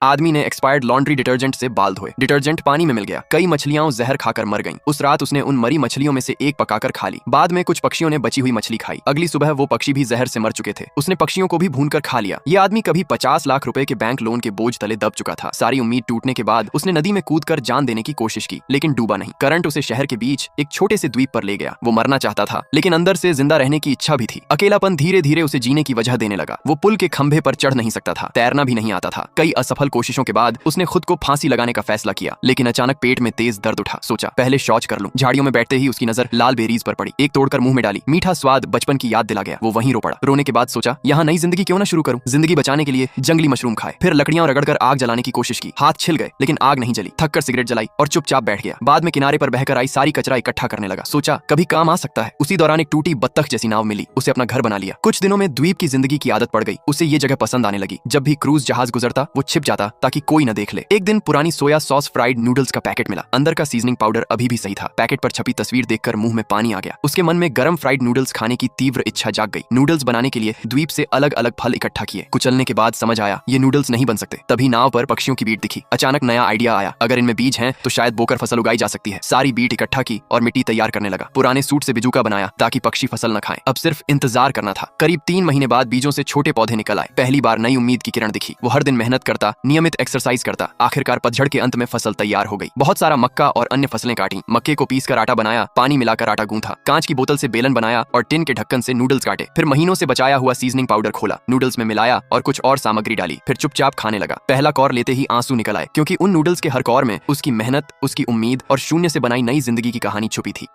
आदमी ने expired laundry detergent से बाल धोए। डिटर्जेंट पानी में मिल गया। कई मछलियां जहर खाकर मर गईं। उस रात उसने उन मरी मछलियों में से एक पकाकर खा ली। बाद में कुछ पक्षियों ने बची हुई मछली खाई। अगली सुबह वो पक्षी भी जहर से मर चुके थे। उसने पक्षियों को भी भूनकर खा लिया। ये आदमी कभी 50 लाख रुपए के बैंक लोन के बोझ तले दब चुका था। सारी उम्मीद टूटने के बाद उसने नदी में कूदकर जान देने की कोशिश की, लेकिन डूबा नहीं। करंट उसे शहर के बीच एक छोटे से द्वीप पर ले गया। वो मरना चाहता था, लेकिन अंदर से जिंदा रहने की इच्छा भी थी। अकेलापन धीरे धीरे उसे जीने की वजह देने लगा। वो पुल के खंभे पर चढ़ नहीं सकता था, तैरना भी नहीं आता था। कई असफल कोशिशों के बाद उसने खुद को फांसी लगाने का फैसला किया, लेकिन अचानक पेट में तेज दर्द उठा। सोचा पहले शौच कर लूं। झाड़ियों में बैठते ही उसकी नजर लाल बेरीज पर पड़ी। एक तोड़कर मुंह में डाली। मीठा स्वाद बचपन की याद दिला गया। वो वहीं रो पड़ा। रोने के बाद सोचा यहाँ नई जिंदगी क्यों ना शुरू करूं। जिंदगी बचाने के लिए जंगली मशरूम खाए। फिर लकड़ियां रगड़कर आग जलाने की कोशिश की। हाथ छिल गए, लेकिन आग नहीं जली। थक कर सिगरेट जलाई और चुपचाप बैठ गया। बाद में किनारे पर बहकर आई सारी कचरा इकट्ठा करने लगा। सोचा कभी काम आ सकता है। उसी दौरान एक टूटी बत्तख जैसी नाव मिली। उसे अपना घर बना लिया। कुछ दिनों में द्वीप की जिंदगी की आदत पड़ गई। उसे ये जगह पसंद आने लगी। जब भी क्रूज जहाज गुजरता वो छिप जाता ताकि कोई न देख ले। एक दिन पुरानी सोया सॉस फ्राइड नूडल्स का पैकेट मिला। अंदर का सीजनिंग पाउडर अभी भी सही था। पैकेट पर छपी तस्वीर देखकर मुंह में पानी आ गया। उसके मन में गरम फ्राइड नूडल्स खाने की तीव्र इच्छा जाग गई। नूडल्स बनाने के लिए द्वीप से अलग अलग फल इकट्ठा किए। कुचलने के बाद समझ आया ये नूडल्स नहीं बन सकते। तभी नाव पर पक्षियों की बीट दिखी। अचानक नया आइडिया आया, अगर इनमें बीज हैं तो शायद बोकर फसल उगाई जा सकती है। सारी बीट इकट्ठा की और मिट्टी तैयार करने लगा। पुराने सूट से बिजूका बनाया ताकि पक्षी फसल न खाएं। अब सिर्फ इंतजार करना था। करीब 3 महीने बाद बीजों से छोटे पौधे निकल आए। पहली बार नई उम्मीद की किरण दिखी। वो हर दिन मेहनत करता, नियमित एक्सरसाइज करता। आखिरकार पतझड़ के अंत में फसल तैयार हो गई। बहुत सारा मक्का और अन्य फसलें काटी। मक्के को पीसकर आटा बनाया, पानी मिलाकर आटा गूंथा, कांच की बोतल से बेलन बनाया और टिन के ढक्कन से नूडल्स काटे। फिर महीनों से बचाया हुआ सीजनिंग पाउडर खोला, नूडल्स में मिलाया और कुछ और सामग्री डाली। फिर चुपचाप खाने लगा। पहला कौर लेते ही आंसू निकल आए, क्योंकि उन नूडल्स के हर कौर में उसकी मेहनत, उसकी उम्मीद और शून्य से बनाई नई जिंदगी की कहानी छुपी थी।